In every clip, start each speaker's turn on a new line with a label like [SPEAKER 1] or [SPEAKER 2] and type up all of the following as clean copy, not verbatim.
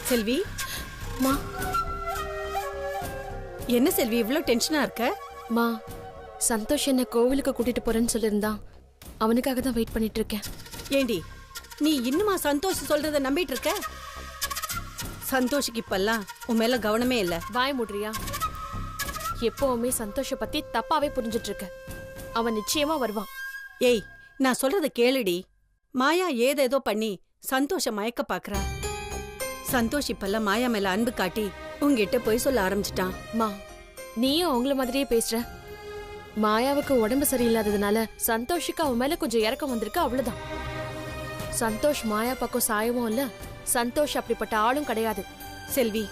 [SPEAKER 1] செல்வி
[SPEAKER 2] மா
[SPEAKER 1] என்ன செல்வி இவ்ளோ டென்ஷனா இருக்க?
[SPEAKER 2] மா சந்தோஷ் என்ன கோவிலுக்கு கூட்டிட்டு போறேன்னு சொல்லியிருந்தான். அவனுக்காக தான் வெயிட் பண்ணிட்டு இருக்கேன்.
[SPEAKER 1] ஏண்டி நீ இன்னுமா சந்தோஷ் சொல்றத நம்பிட்டு இருக்க? சந்தோஷுக்கு இப்பெல்லாம் உன் மேல கவனமே இல்ல.
[SPEAKER 2] வாய் மூடுறியா? எப்பவுமே சந்தோஷ பத்தி தப்பாவே புரிஞ்சிட்டு இருக்க. அவன் நிச்சயமா வருவான்.
[SPEAKER 1] ஏய் நான் சொல்றத கேளுடி. மாயா ஏதேதோ பண்ணி சந்தோஷ மயக்க பாக்குறா. சந்தோஷ் இப்பெல்லாம் மாயா மேல அன்பு காட்டி உங்ககிட்ட போய் சொல்ல ஆரம்பிச்சிட்டான்.
[SPEAKER 2] மா நீயும் அவங்கள மாதிரியே பேசுற. மாயாவுக்கு உடம்பு சரியில்லாததுனால சந்தோஷுக்கு அவன் மேல கொஞ்சம் இறக்கம் வந்திருக்கு, அவ்வளவுதான். சந்தோஷ் மாயா பக்கம் சாயவும் இல்ல, சந்தோஷ் அப்படிப்பட்ட ஆளும் கிடையாது.
[SPEAKER 1] செல்வி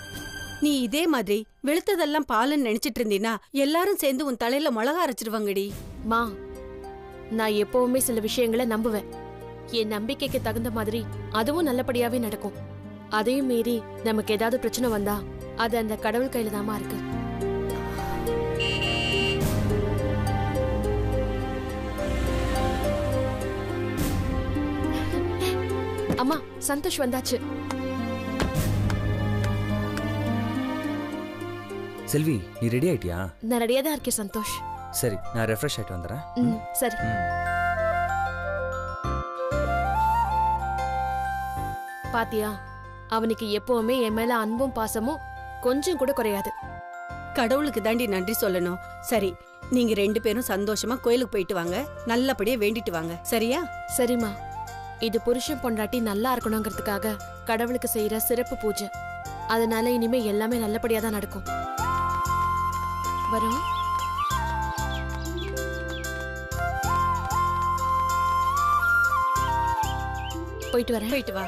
[SPEAKER 1] நீ இதே மாதிரி வெளுத்ததெல்லாம் பாலுன்னு நினைச்சிட்டு இருந்தீனா எல்லாரும் சேர்ந்து உன் தலையில மிளகா அரைச்சிருவாங்கடி.
[SPEAKER 2] மா நான் எப்பவுமே சில விஷயங்களை நம்புவேன். என் நம்பிக்கைக்கு தகுந்த மாதிரி அதுவும் நல்லபடியாவே நடக்கும். அதையும் மீறி நமக்கு ஏதாவது பிரச்சனை வந்தா அது அந்த கடவுள் கையில தாமா இருக்கு. அம்மா சந்தோஷ் வந்தாச்சு.
[SPEAKER 3] செல்வி நீ ரெடி ஆயிட்டியா?
[SPEAKER 2] நான் ரெடியா தான் இருக்கேன் சந்தோஷ்.
[SPEAKER 3] சரி நான் ரெஃப்ரெஷ் ஆயிட்டு வந்துடுறேன்.
[SPEAKER 2] சரி. பாத்தியா, அவனுக்கு எப்பவுமே என் மேல அன்பும் பாசமும் கொஞ்சம் கூட குறையாது.
[SPEAKER 1] கடவுளுக்கு தாண்டி நன்றி சொல்லணும். சரி நீங்க 2 பேரும் சந்தோஷமா கோயிலுக்கு போயிட்டு வாங்க, நல்லபடியா வேண்டிட்டு வாங்க, சரியா?
[SPEAKER 2] சரிம்மா. இது புருஷன் பொண்டாட்டி நல்லா இருக்கணுங்கிறதுக்காக கடவுளுக்கு செய்யற சிறப்பு பூஜை. அதனால இனிமே எல்லாமே நல்லபடியா தான் நடக்கும். வரோம். போயிட்டு வரேன்.
[SPEAKER 1] போயிட்டு வா.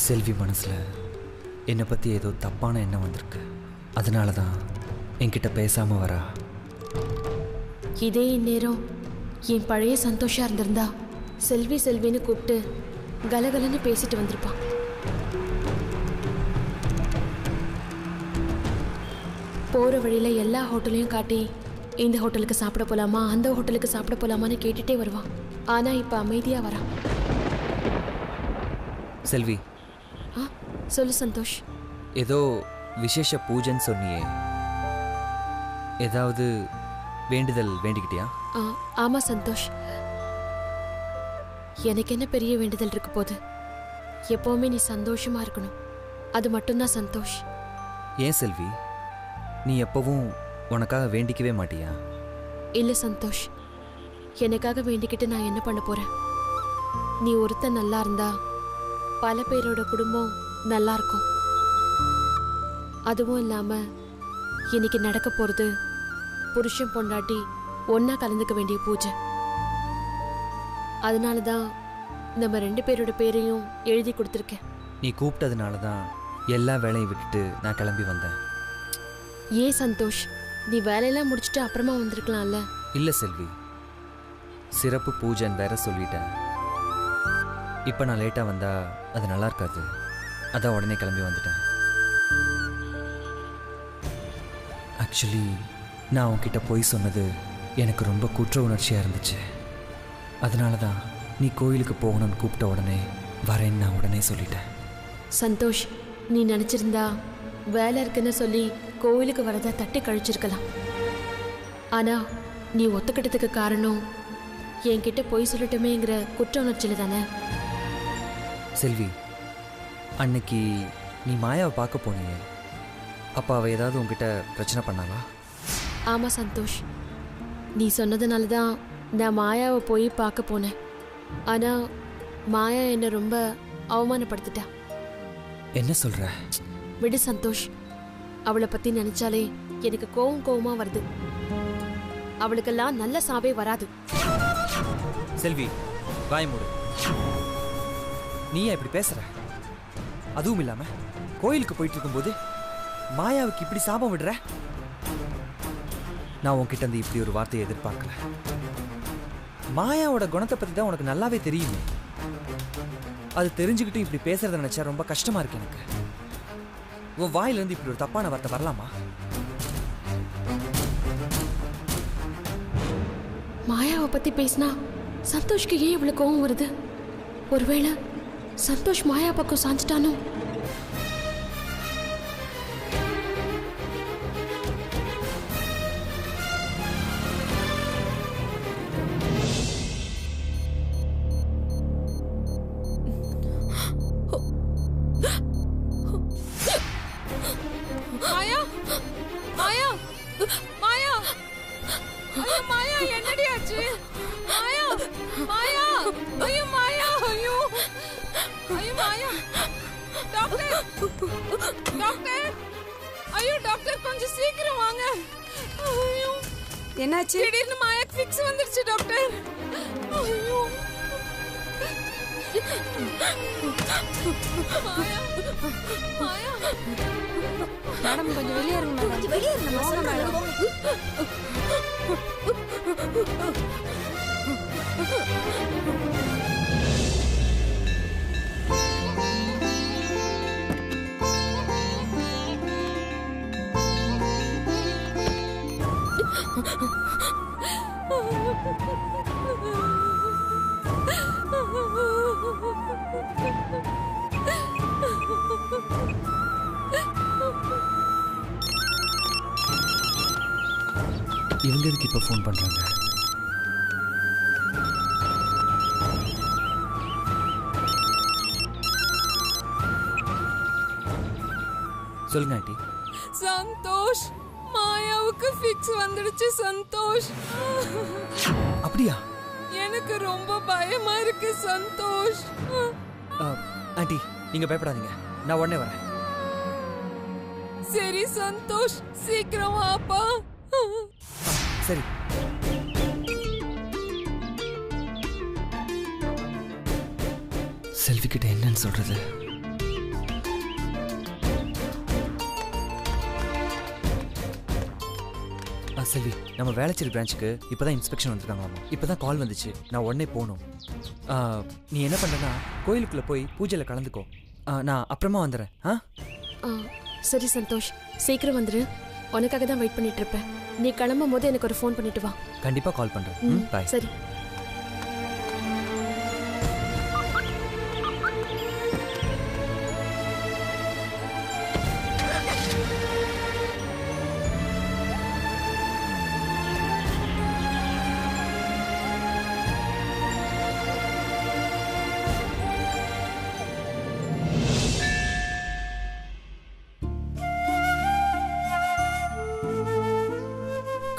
[SPEAKER 3] செல்வி மனசுல என்னை பத்தி ஏதோ தப்பான எண்ணம் வந்திருக்கு. அதனால தான் என்கிட்ட பேசாம வரா.
[SPEAKER 2] இதே நேரம் என் பழைய சந்தோஷா இருந்திருந்தா செல்வி செல்வின்னு கூப்பிட்டு கலகலன்னு பேசிட்டு வந்திருப்பான். போற வழியில எல்லா ஹோட்டலையும் காட்டி இந்த ஹோட்டலுக்கு சாப்பிட போலாமா அந்த ஹோட்டலுக்கு சாப்பிட போலாமான்னு கேட்டுட்டே வருவான். ஆனா இப்ப அமைதியா வரான்.
[SPEAKER 3] செல்வி
[SPEAKER 2] சொல்லு சந்தோஷ்.
[SPEAKER 3] ஏதோ விசேஷ பூஜைன்னு சொன்னியே, ஏதாவது வேண்டுதல் வேண்டிக்கிட்டியா?
[SPEAKER 2] ஆமா சந்தோஷ், எனக்கு என்ன பெரிய வேண்டுதல் இருக்கு போது. எப்பவுமே நீ சந்தோஷமா இருக்கணும், அது மட்டும்தான் சந்தோஷ்.
[SPEAKER 3] ஏன் செல்வி, நீ எப்பவும் உனக்காக வேண்டிக்கவே மாட்டியா?
[SPEAKER 2] இல்ல சந்தோஷ், எனக்காக வேண்டிக்கிட்டு நான் என்ன பண்ண போறேன்? நீ ஒருத்தன் நல்லா இருந்தா பல பேரோட குடும்பம் நல்லா இருக்கும். அதுவும் இல்லாம இன்னைக்கு நடக்க போறது புருஷன் பொண்டாட்டி ஒன்னா கலந்துக்க வேண்டிய பூஜை. அதனாலதான் நம்ம 2 பேரோட பேரையும் எழுதி கொடுத்துருக்கேன்.
[SPEAKER 3] நீ கூப்பிட்டதுனால தான் எல்லா வேலையும் விட்டுட்டு நான் கிளம்பி வந்தேன்.
[SPEAKER 2] ஏன் சந்தோஷ், நீ வேலையெல்லாம் முடிச்சுட்டு அப்புறமா வந்திருக்கலாம்ல?
[SPEAKER 3] இல்ல செல்வி, சிறப்பு பூஜைன்னு வேற சொல்லிட்டேன். இப்போ நான் லேட்டாக வந்தா அது நல்லா இருக்காது. அதான் உடனே கிளம்பி வந்துட்டேன். ஆக்சுவலி நான் உன்கிட்ட போய் சொன்னது எனக்கு ரொம்ப குற்ற உணர்ச்சியாக இருந்துச்சு. அதனால தான் நீ கோயிலுக்கு போகணும்னு கூப்பிட்ட உடனே வரேன்னு நான் உடனே சொல்லிட்டேன்.
[SPEAKER 2] சந்தோஷ், நீ நினச்சிருந்தா வேலை இருக்குன்னு சொல்லி கோவிலுக்கு வரதா தட்டி கழிச்சிருக்கலாம். ஆனால் நீ ஒத்துக்கிட்டதுக்கு காரணம் என்கிட்ட போய் சொல்லட்டுமேங்கிற குற்ற உணர்ச்சியில் தானே?
[SPEAKER 3] செல்வி, அன்னைக்கு நீ மாயாவை பார்க்க போனியே, அப்போ அவள் ஏதாவது உங்ககிட்ட பிரச்சனை பண்ணாவா?
[SPEAKER 2] ஆமாம் சந்தோஷ், நீ சொன்னதுனால தான் நான் மாயாவை போய் பார்க்க போனேன். ஆனால் மாயா என்னை ரொம்ப அவமானப்படுத்திட்டா.
[SPEAKER 3] என்ன சொல்கிற?
[SPEAKER 2] விடு சந்தோஷ், அவளை பற்றி நினச்சாலே எனக்கு கோவமாக வருது. அவளுக்கெல்லாம் நல்ல சாவே வராது.
[SPEAKER 3] செல்வி வாய் மூடு. நீயா இப்படி பேசுற? அதுவும் இல்லாம கோயிலுக்கு போயிட்டு இருக்கும்போது மாயாவுக்கு இப்படி சாபம் விடுற? நான் உன்கிட்ட இருந்து இப்படி ஒரு வார்த்தையை எதிர்பார்க்கல. மாயாவோட குணத்தை பத்தி தான் உனக்கு நல்லாவே தெரியுமே. அது தெரிஞ்சுக்கிட்டு இப்படி பேசுறத நினைச்சா ரொம்ப கஷ்டமா இருக்கு எனக்கு. உன் வாயிலிருந்து இப்படி ஒரு தப்பான வார்த்தை வரலாமா?
[SPEAKER 2] மாயாவை பத்தி பேசினா சந்தோஷ்க்கு ஏன் இவ்வளவு கோவம் வருது? ஒருவேளை சந்தோஷ் மாயா பக்கம் சாஞ்சிட்டானோ?
[SPEAKER 4] மாயா மாயா மாயா ஐயோ மாயா என்னடி ஆச்சு? மாயா மாயா ஐயோ மாயா ஐயோ ஐயோ மாயா டாக்டர் டாக்டர் ஐயோ டாக்டர் கொஞ்சம் சீக்கிரம் வாங்க. ஐயோ
[SPEAKER 1] என்னாச்சு?
[SPEAKER 4] திடீர்னு மாயா ஃபிக்ஸ் வந்துருச்சு டாக்டர். ஐயோ மாயா மாயா
[SPEAKER 1] மேடம் கொஞ்சம் வெளியே இருங்க மேடம். கொஞ்சம் வெளியே இருங்க மேடம்.
[SPEAKER 3] இவங்க எதுக்கு இப்போ ஃபோன் பண்ணுறாங்க? சொல்லுங்க ஆண்டி.
[SPEAKER 4] சந்தோஷ் மாயாவுக்கு ஃபிக்ஸ் வந்துடுச்சு சந்தோஷ்.
[SPEAKER 3] அப்படியா?
[SPEAKER 4] எனக்கு ரொம்ப பயமா இருக்கு சந்தோஷ்.
[SPEAKER 3] ஆண்டி நீங்கள் பயப்படாதீங்க, நான் உடனே வரேன்.
[SPEAKER 4] சரி சந்தோஷ் சீக்கிரம் வாப்பா.
[SPEAKER 3] சரி. செல்வி கிட்ட என்னன்னு சொல்றது? செல்வி, நம்ம வேளச்சேரி பிரான்ச்சுக்கு இப்போதான் இன்ஸ்பெக்ஷன் வந்திருக்காங்களாமா. இப்போதான் கால் வந்துச்சு, நான் உடனே போகணும். நீ என்ன பண்ணுறேன்னா கோயிலுக்குள்ளே போய் பூஜையில் கலந்துக்கோ. நான் அப்புறமா வந்துடுறேன்.
[SPEAKER 2] சரி சந்தோஷ், சீக்கிரம் வந்துரு. உனக்காக தான் வெயிட் பண்ணிட்டு இருப்பேன். நீ கிளம்பும் போது எனக்கு ஒரு ஃபோன் பண்ணிட்டு வா.
[SPEAKER 3] கண்டிப்பாக கால் பண்ணுறேன். பாய்.
[SPEAKER 2] சரி.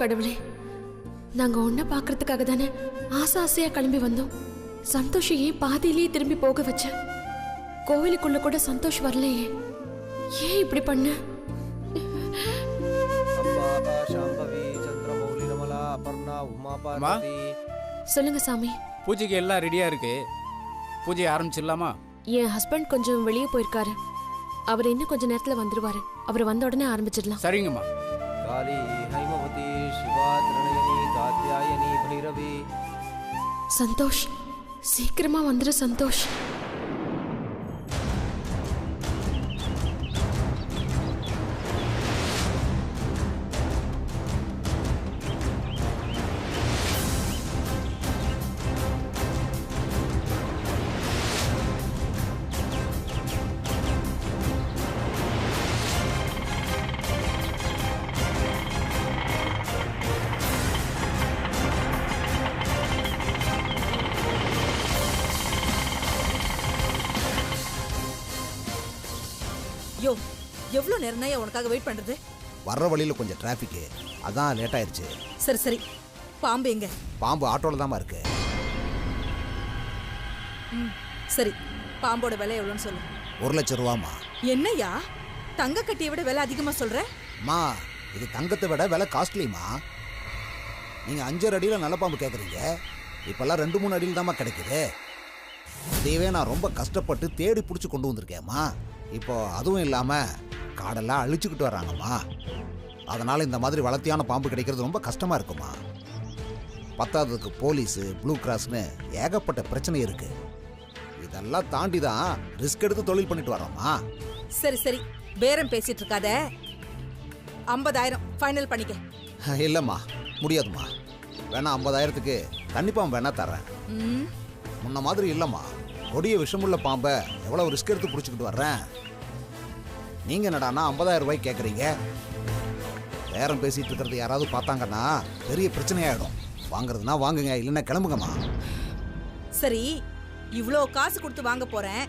[SPEAKER 2] கடவுளே, நாங்க ஒன்ன பாக்குறதுக்காக தானே ஆசை ஆசையா கிளம்பி வந்தோம். சந்தோஷ் ஏன் பாதியிலேயே திரும்பி போக வச்ச? கோவிலுக்குள்ள கூட சந்தோஷ் வரலையே, ஏன் இப்படி பண்ண? சொல்லுங்க சாமி.
[SPEAKER 5] பூஜைக்கு எல்லாம் ரெடியா இருக்கு, பூஜை ஆரம்பிச்சிடலாமா?
[SPEAKER 2] என் ஹஸ்பண்ட் கொஞ்சம் வெளியே போயிருக்காரு, அவர் இன்னும் கொஞ்ச நேரத்துல வந்துருவாரு. அவர் வந்த உடனே ஆரம்பிச்சிடலாம்.
[SPEAKER 5] சரிங்கம்மா.
[SPEAKER 6] காளி ஹைமவதி சிவா திரணயனி காத்யாயனி பைரவி.
[SPEAKER 2] சந்தோஷ் சீக்கிரமா வந்துரு சந்தோஷ்.
[SPEAKER 7] யோ, எவ்வளவு நேரம் தான் உனக்காக வெயிட் பண்றது?
[SPEAKER 6] வர்ற வழியில கொஞ்சம் டிராஃபிக், அதான் லேட் ஆயிருச்சு.
[SPEAKER 7] சரி சரி, பாம்பு எங்க?
[SPEAKER 6] பாம்பு ஆட்டோல தாமா இருக்கு.
[SPEAKER 7] சரி, பாம்போட விலை எவ்வளோன்னு சொல்லு.
[SPEAKER 6] 1,00,000 ரூபாமா.
[SPEAKER 7] என்னையா தங்க கட்டியை விட விலை அதிகமா சொல்ற?
[SPEAKER 6] மா, இது தங்கத்தை விட விலை காஸ்ட்லிமா. நீங்கள் 5 அடியில் நல்ல பாம்பு கேட்குறீங்க, இப்போல்லாம் 2-3 அடியில் தாம்மா கிடைக்குது. இதையவே நான் ரொம்ப கஷ்டப்பட்டு தேடி பிடிச்சி கொண்டு வந்திருக்கேம்மா. இப்போ அதுவும் இல்லாமல் காடெல்லாம் அழிச்சுக்கிட்டு வர்றாங்கம்மா. அதனால் இந்த மாதிரி வளர்த்தியான பாம்பு கிடைக்கிறது ரொம்ப கஷ்டமாக இருக்குமா. பத்தாததுக்கு போலீஸு, ப்ளூ கிராஸ்னு ஏகப்பட்ட பிரச்சனை இருக்கு. இதெல்லாம் தாண்டி தான் ரிஸ்க் எடுத்து தொழில் பண்ணிட்டு வரோம்மா.
[SPEAKER 7] சரி சரி, பேரம் பேசிட்டு இருக்காத. 50,000 ஃபைனல் பண்ணிக்க.
[SPEAKER 6] இல்லைம்மா, முடியாதும்மா. வேணா 50,000க்கு கண்டிப்பாக வேணா தர்றேன். முன்ன மாதிரி இல்லைம்மா. கொடிய விஷமுள்ள பாம்பை எவ்வளோ ரிஸ்க் எடுத்து பிடிச்சிக்கிட்டு வர்றேன். நீங்கள் என்னடானா 50,000 ரூபாய்க்கு கேட்குறீங்க. பேரம் பேசிகிட்டு இருக்கிறது யாராவது பார்த்தாங்கன்னா பெரிய பிரச்சனையாயிடும். வாங்குறதுனா வாங்குங்க, இல்லைன்னா கிளம்புங்கம்மா.
[SPEAKER 7] சரி, இவ்ளோ காசு கொடுத்து வாங்க போறேன்,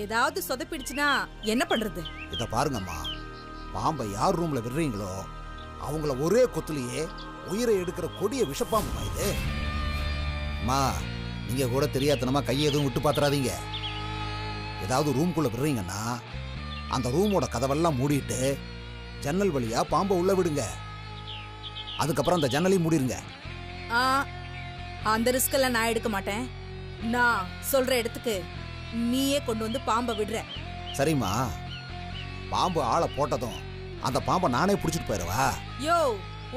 [SPEAKER 7] ஏதாவது சொதப்பிடுச்சுன்னா என்ன பண்றது?
[SPEAKER 6] இதை பாருங்கம்மா, பாம்பை யார் ரூம்ல விடுறீங்களோ அவங்கள ஒரே கொத்துலயே உயிரை எடுக்கிற கொடிய விஷப்பாம்புமா இது. அம்மா, நீங்க கூட தெரியாதனமா கையை எதுவும் விட்டு பாத்துறாதீங்க. ஏதாவது ரூம்குள்ள விடுறீங்கன்னா அந்த ரூமோட கதவெல்லாம் மூடிட்டு ஜன்னல் வழியா பாம்பை உள்ள விடுங்க. அதுக்கப்புறம் அந்த ஜன்னலையும் மூடிருங்க.
[SPEAKER 7] அந்த ரிஸ்க் எல்லாம் நான் எடுக்க மாட்டேன். நான் சொல்ற இடத்துக்கு நீயே கொண்டு வந்து பாம்பை விடுற.
[SPEAKER 6] சரிம்மா, பாம்பு ஆளை போட்டதும் அந்த பாம்பை நானே பிடிச்சிட்டு போயிடுவா.
[SPEAKER 7] யோ,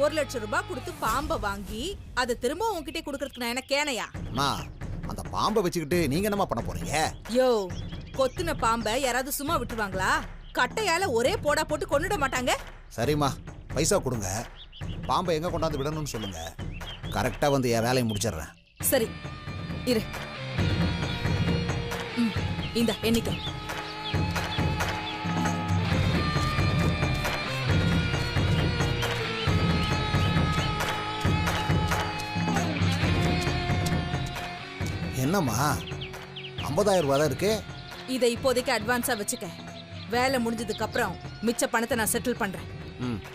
[SPEAKER 7] 1,00,000 ரூபாய் கொடுத்து பாம்பை வாங்கி அதை திரும்ப உன்கிட்ட கொடுக்கறதுக்கு நான் என்ன கேனையா?
[SPEAKER 6] அம்மா, அந்த பாம்பை வச்சுக்கிட்டு நீங்க என்னமா பண்ண போறீங்க?
[SPEAKER 7] யோ, கொத்துன பாம்பை யாராவது சும்மா விட்டுருவாங்களா? கட்டையால ஒரே போடா போட்டு கொண்டுட மாட்டாங்க.
[SPEAKER 6] சரிம்மா, பைசா கொடுங்க, பாம்பை எங்க கொண்டாந்து விடணும்னு சொல்லுங்க. கரெக்டா வந்து என் வேலையை முடிச்சிடுறேன்.
[SPEAKER 7] சரி இரு, இந்த எண்ணிக்கை.
[SPEAKER 6] என்னம்மா 50,000 ரூபாய் தான் இருக்கு?
[SPEAKER 7] இதை இப்போதைக்கு அட்வான்ஸா வச்சுக்க. வேலை முடிஞ்சதுக்கு அப்புறம் மிச்ச பணத்தை நான் செட்டில் பண்றேன்.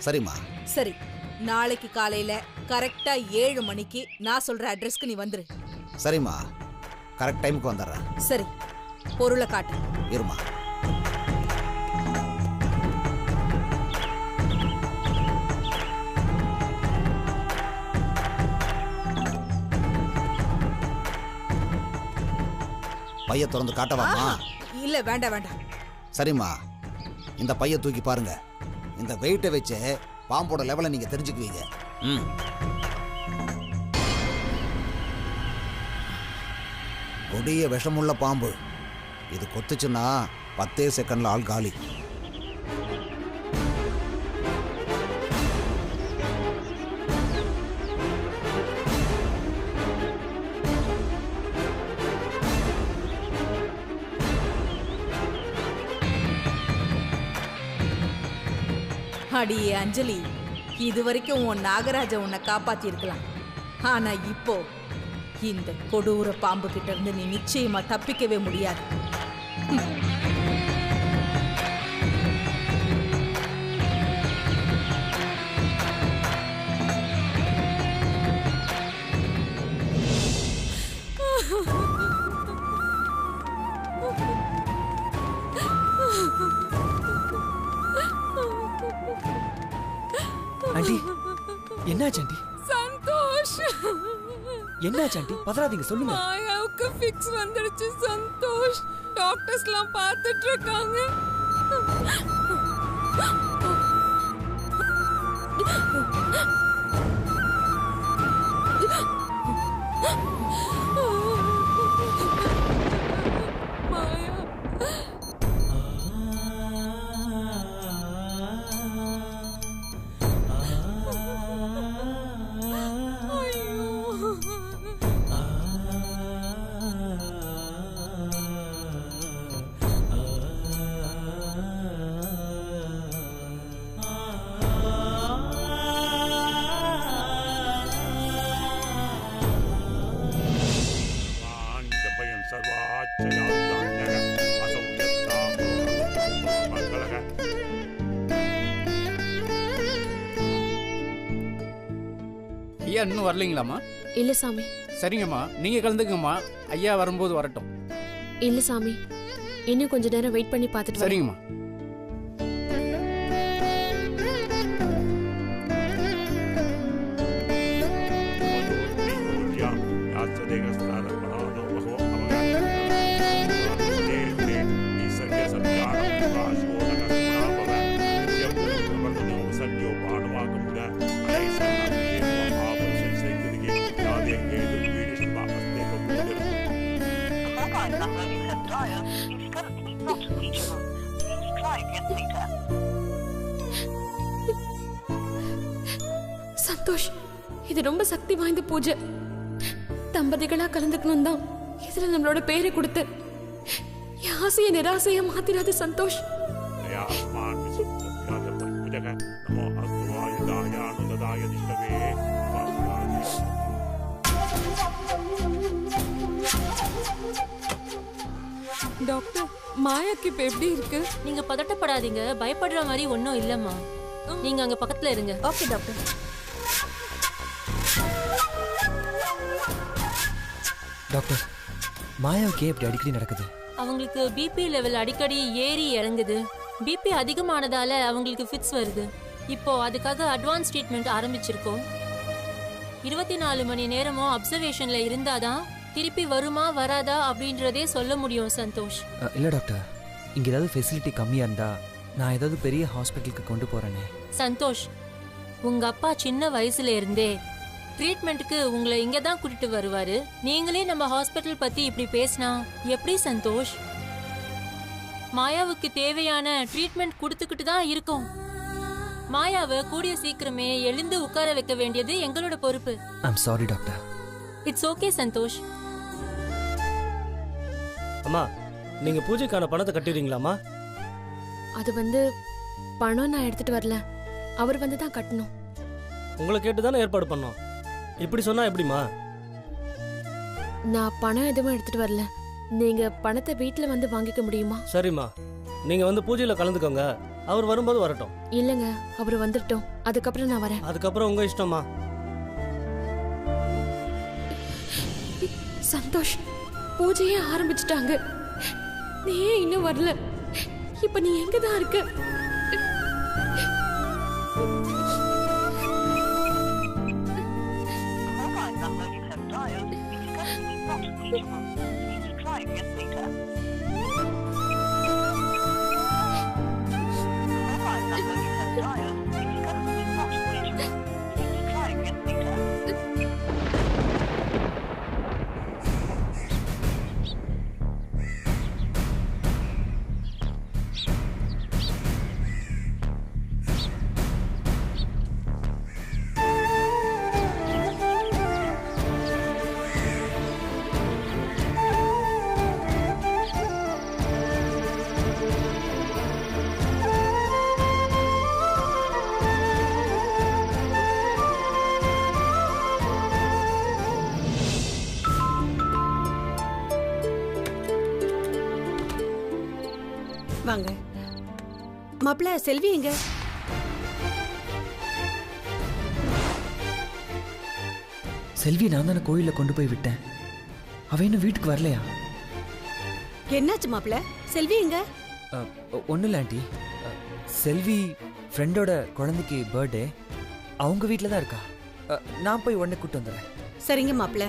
[SPEAKER 6] சரிம்மா.
[SPEAKER 7] சரி, நாளைக்கு காலையில கரெக்டா 7 மணிக்கு நான் சொல்ற அட்ரஸ்க்கு நீ வந்துரு.
[SPEAKER 6] சரிம்மா, கரெக்ட் டைமுக்கு வந்துடுறேன்.
[SPEAKER 7] சரி, பொருளை காட்டு.
[SPEAKER 6] இருமா. பைய திறந்து காட்டவாமா?
[SPEAKER 7] இல்ல, வேண்டாம் வேண்டாம்.
[SPEAKER 6] சரிம்மா, இந்த பைய தூக்கி பாருங்க. இந்த வெயிட்டை வச்சு பாம்போட லெவலை நீங்க தெரிஞ்சுக்குவீங்க. கொடிய விஷமுள்ள பாம்பு இது. கொத்துச்சுன்னா 10 செகண்ட்ல ஆள் காலி.
[SPEAKER 7] அடியே அஞ்சலி, இதுவரைக்கும் உன் நாகராஜ உன்னை காப்பாத்தி இருக்கலாம். ஆனா இப்போ இந்த கொடூர பாம்பு கிட்ட இருந்து நீ நிச்சயமா தப்பிக்கவே முடியாது.
[SPEAKER 3] ஆண்டி, என்னாச்சு ஆண்டி?
[SPEAKER 4] சந்தோஷ்,
[SPEAKER 3] என்னாச்சு ஆண்டி? பதறாதீங்க, சொல்லுங்க.
[SPEAKER 4] மாயாவுக்கு ஃபிக்ஸ் வந்துடுச்சு சந்தோஷ். டாக்டர்ஸ்லாம் பார்த்துட்டு இருக்காங்க. மாயா,
[SPEAKER 5] ஐயா இன்னும் வரலீங்களாம்மா?
[SPEAKER 2] இல்ல சாமி.
[SPEAKER 5] சரிங்கம்மா, நீங்க கலந்துக்கங்கம்மா. ஐயா வரும்போது வரட்டும்.
[SPEAKER 2] இல்ல சாமி, இன்னும் கொஞ்ச நேரம் வெயிட் பண்ணி பார்த்துட்டு வரேன்.
[SPEAKER 5] சரிங்கம்மா.
[SPEAKER 2] சந்தோஷ், இது ரொம்ப சக்தி வாய்ந்த பூஜை. தம்பதிகளா கலந்துக்கணும் தான் இதுல நம்மளோட பேரை கொடுத்து என் ஆசையை நிராசையா மாத்திராது சந்தோஷ்.
[SPEAKER 4] டாக்டர், மாயாக்கு இப்ப எப்படி இருக்கு?
[SPEAKER 8] நீங்க பதட்டப்படாதீங்க, பயப்படுற மாதிரி ஒன்றும் இல்லம்மா. நீங்க அங்க பக்கத்துல இருங்க.
[SPEAKER 7] Okay doctor.
[SPEAKER 3] டாக்டர், மாயாவுக்கு ஏன் இப்படி அடிக்கடி நடக்குது?
[SPEAKER 8] அவங்களுக்கு பிபி லெவல் அடிக்கடி ஏறி இறங்குது. பிபி அதிகமானதால அவங்களுக்கு ஃபிட்ஸ் வருது. இப்போ அதுக்காக அட்வான்ஸ் ட்ரீட்மெண்ட் ஆரம்பிச்சிருக்கோம். 24 மணி நேரமும் அப்சர்வேஷன்ல இருந்தாதான் திருப்பி வருமா வராதா அப்படின்றதே சொல்ல முடியும் சந்தோஷ்.
[SPEAKER 3] இல்லை டாக்டர், இங்கே ஏதாவது ஃபெசிலிட்டி கம்மியாக இருந்தா நான் ஏதாவது பெரிய ஹாஸ்பிட்டலுக்கு கொண்டு போகிறேனே.
[SPEAKER 8] சந்தோஷ், உங்க அப்பா சின்ன வயசுல இருந்தே ட்ரீட்மெண்ட்டுக்கு உங்களை இங்க தான் கூட்டிட்டு வருவாரு. நீங்களே நம்ம ஹாஸ்பிட்டல் பத்தி இப்படி பேசினா எப்படி சந்தோஷ்? மாயாவுக்கு தேவையான ட்ரீட்மெண்ட் கொடுத்துக்கிட்டு தான் இருக்கோம். மாயாவை கூடிய சீக்கிரமே எழுந்து உட்கார வைக்க வேண்டியது எங்களோட பொறுப்பு.
[SPEAKER 3] I'm sorry doctor.
[SPEAKER 8] It's okay Santosh.
[SPEAKER 9] அம்மா, நீங்க பூஜைக்கான பணத்தை கட்டிடுறீங்களாம்மா?
[SPEAKER 2] அது பணம் நான் எடுத்துட்டு வரல, அவர் தான் கட்டணும்.
[SPEAKER 9] உங்களை கேட்டு தானே ஏற்பாடு பண்ணோம். இப்படி சொன்னா எப்படிமா?
[SPEAKER 2] நான் பணம் எதுவும் எடுத்துட்டு வரல. நீங்க பணத்தை வீட்டுல வாங்கிக்க முடியுமா?
[SPEAKER 9] சரிம்மா, நீங்க பூஜையில கலந்துக்கோங்க. அவர் வரும்போது வரட்டும்.
[SPEAKER 2] இல்லங்க, அவர் வந்துட்டோம், அதுக்கப்புறம் நான் வரேன்.
[SPEAKER 9] அதுக்கப்புறம் உங்க இஷ்டமா.
[SPEAKER 2] சந்தோஷ், பூஜையே ஆரம்பிச்சுட்டாங்க. நீ ஏன் இன்னும் வரல? இப்ப நீ எங்கதான் இருக்க?
[SPEAKER 1] வாங்க மாப்பிள்ள. செல்வி எங்க?
[SPEAKER 3] செல்வி நான் தானே கோயிலில் கொண்டு போய் விட்டேன். அவ இன்னும் வீட்டுக்கு வரலையா?
[SPEAKER 1] என்னாச்சு மாப்பிள்ள? செல்வி எங்க?
[SPEAKER 3] ஒன்றும் இல்லை ஆண்டி. செல்வி ஃப்ரெண்டோட குழந்தைக்கு பர்த்டே, அவங்க வீட்டில் தான் இருக்கா. நான் போய் உடனே கூப்பிட்டு வந்துடுறேன்.
[SPEAKER 1] சரிங்க மாப்பிள்ள.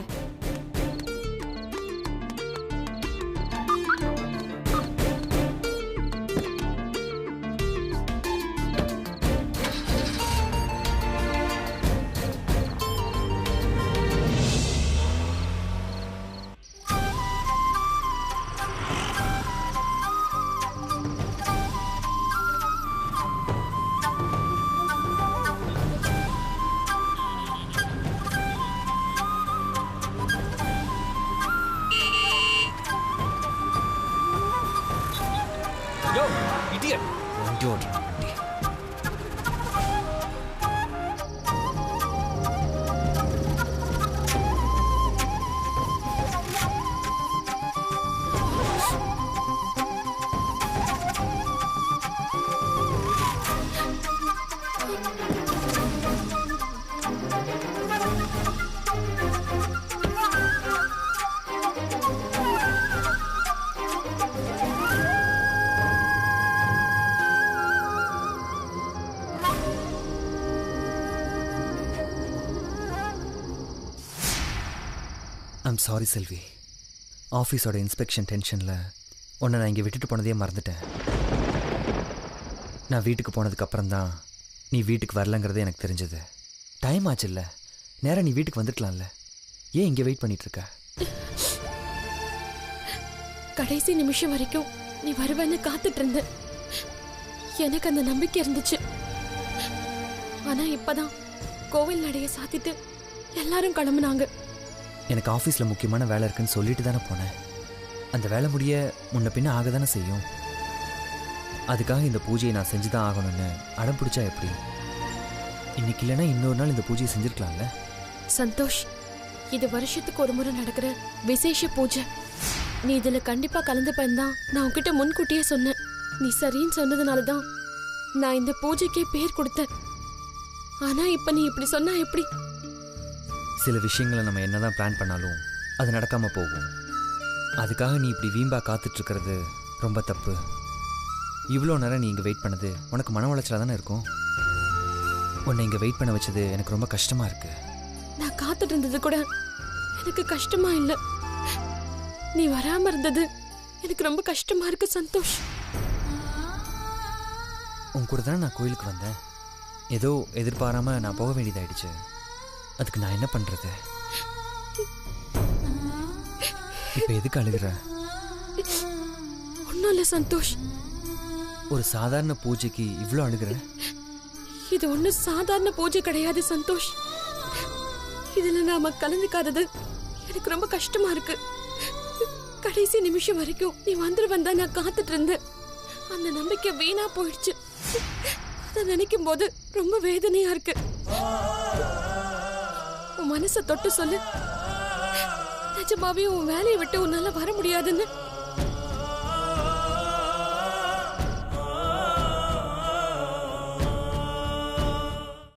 [SPEAKER 3] Yo, idiot! Idiot. I'm sorry Selvi. ஆஃபீஸோட இன்ஸ்பெக்ஷன் டென்ஷனில் உன்னை நான் இங்கே விட்டுட்டு போனதையே மறந்துட்டேன். நான் வீட்டுக்கு போனதுக்கப்புறம் தான் நீ வீட்டுக்கு வரலங்கிறது எனக்கு தெரிஞ்சது. டைம் ஆச்சு இல்லை, நேராக நீ வீட்டுக்கு வந்துருக்கலாம்ல. ஏன் இங்கே வெயிட் பண்ணிகிட்ருக்க?
[SPEAKER 2] கடைசி நிமிஷம் வரைக்கும் நீ வருவேன்னு காத்துட்டு இருந்த. எனக்கு அந்த நம்பிக்கை இருந்துச்சு. ஆனால் இப்போதான் கோவில் நடைய சாத்திட்டு எல்லாரும் கிளம்புனாங்க.
[SPEAKER 3] எனக்கு ஆஃபீஸில் முக்கியமான வேலை இருக்குன்னு சொல்லிட்டு தானே போனேன். அந்த வேலை முடிய முன்ன பின்ன ஆக தானே செய்யும். அதுக்காக இந்த பூஜையை நான் செஞ்சு தான் ஆகணும்னு அடம் பிடிச்சா எப்படி? இன்னைக்கு இல்லைன்னா இன்னொரு நாள் இந்த பூஜையை செஞ்சுருக்கலாம்ல.
[SPEAKER 2] சந்தோஷ், இது வருஷத்துக்கு ஒரு முறை நடக்கிற விசேஷ பூஜை. நீ இதுல கண்டிப்பா கலந்துப்பேன் தான் நான் உன்கிட்ட முன்கூட்டியே சொன்னேன். நீ சரின்னு சொன்னதுனால தான் நான் இந்த பூஜைக்கே பேர் கொடுத்தேன். ஆனா இப்ப நீ இப்படி சொன்னா எப்படி?
[SPEAKER 3] சில விஷயங்களை நம்ம என்னதான் பிளான் பண்ணாலும் அது நடக்காம போகும். அதுக்காக நீ இப்படி வீம்பா காத்துட்டு இருக்கிறது ரொம்ப தப்பு. இவ்வளோ நேரம் நீ இங்கே வெயிட் பண்ணது உனக்கு மன உளைச்சலாக தானே இருக்கும். உன்னை இங்கே வெயிட் பண்ண வச்சது எனக்கு ரொம்ப கஷ்டமா இருக்கு.
[SPEAKER 2] நான் காத்துட்டு இருந்தது கூட எனக்கு கஷ்டமா இல்லை. நீ வராம இருந்தது எனக்கு ரொம்ப கஷ்டமா இருக்கு சந்தோஷ்.
[SPEAKER 3] உன் கூட தானே நான் கோயிலுக்கு வந்தேன். ஏதோ எதிர்பாராம நான் போக வேண்டியதாயிடுச்சு. அதுக்கு நான் என்ன பண்றது? இப்ப எதுக்கு அழுகிற?
[SPEAKER 2] ஒன்னும் இல்ல சந்தோஷ்.
[SPEAKER 3] ஒரு சாதாரண பூஜைக்கு இவ்வளோ அழுகிற?
[SPEAKER 2] இது ஒன்னும் சாதாரண பூஜை கிடையாது சந்தோஷ். இதுல நாம கலந்துக்காதது எனக்கு ரொம்ப கஷ்டமா இருக்கு. கடைசி நிமிஷம் வரைக்கும் நீ வந்துருவன் தான் நான் காத்துட்டு இருந்தேன். அந்த நம்பிக்கை வீணா போயிடுச்சு. அதை நினைக்கும் போது ரொம்ப வேதனையா இருக்கு. உன் மனசை தொட்டு சொல்லு, நிஜமாவே உன் வேலையை விட்டு உன்னால வர முடியாதுன்னு.